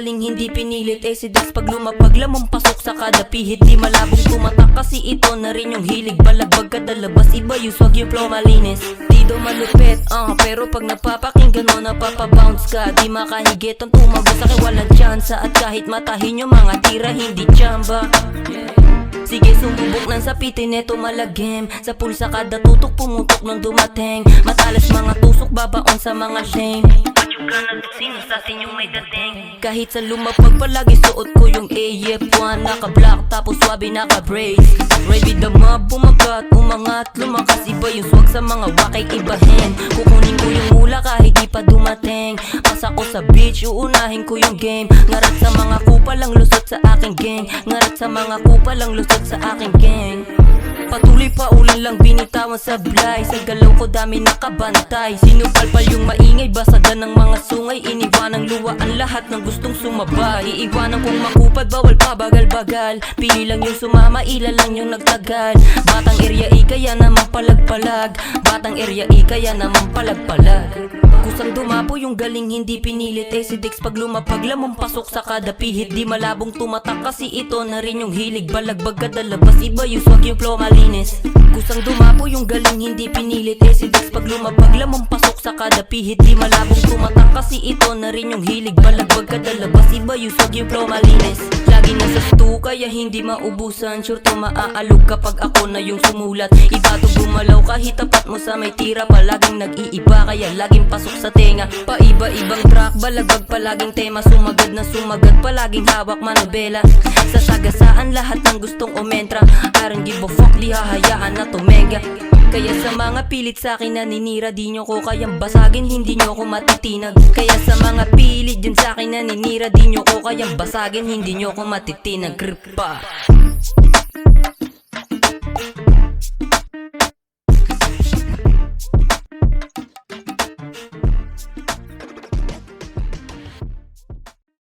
galing hindi pinilit. Si Dex pag lumapag lamang pasok sa kada pihit. Di malabong tumatak kasi ito na rin yung hilig. Balagbag kada labas, iba yung swag yung flow malinis. Di daw malupit, pero pag napapakinggan mo napapabounce ka. Di makahigit ang tumagos sa akin, walang tsansa. At kahit matahin yung mga tira, hindi tsamba. Sige sumubok ng sapitin, eto malagim. Sa pulsa kada tutok pumutok nung dumating. Matalas mga tusok babaon sa mga shame. Patsuga na to, sino sa atin yung may dating. Kahit sa lumapag palagi suot ko yung AF1. Naka-black tapos swabe naka-brace. Ready the mob, bumagat, umangat, lumakas. Iba yung swag sa mga wakay ibahin. Kukunin ko yung mula kahit di pa dumating. Pas ako sa beach, uunahin ko yung game. Ngarat sa mga kupalang lusot sa aking gang. Ngarat sa mga kupalang lusot sa aking gang. Patuloy pa ulan lang binitawan sa blay. Sa galaw ko dami nakabantay. Sinupalpal yung maingay, basagan ng mga sungay. Iniwanang luwa ang lahat ng gustong sumabay. Iiwanan kong makupad, bawal pa bagal-bagal. Pili lang yung sumama, ilan lang yung nagtagal. Batang area kaya naman palag-palag. Batang area kaya naman palag-palag. Kusang dumapo yung galing hindi pinilit. Si Dex pag lumapag lamang pasok sa kada pihit. Di malabong tumatak kasi ito na rin yung hilig. Balagbag kada labas, iba yung swag yung flow malinis. Kusang dumapo yung galing hindi pinilit. Si Dex pag lumapag lamang pasok sa kada pihit. Di malabong tumatak kasi ito na rin yung hilig. Balagbag kada labas, iba yung swag yung flow malinis. Lagi nasa stu kaya hindi maubusan. Sure to maaalog kapag ako na yung sumulat. Iba to gumalaw kahit tapat mo sa may tira. Palaging nag-iiba kaya laging pasok sa tenga. Paiba-ibang track, balagbag palaging tema. Sumagad na sumagad, palaging hawak manobela. Sa sagasaan lahat ng gustong umentra. I don't give a fuck, di hahayaan na tumega. Kaya sa mga pilit sa akin naninira, di nyo ko kayang basagin, hindi nyo ko matitinag. Kaya sa mga pilit dyan sa akin naninira, di nyo ko kayang basagin, hindi nyo ko matitinag. Kripa.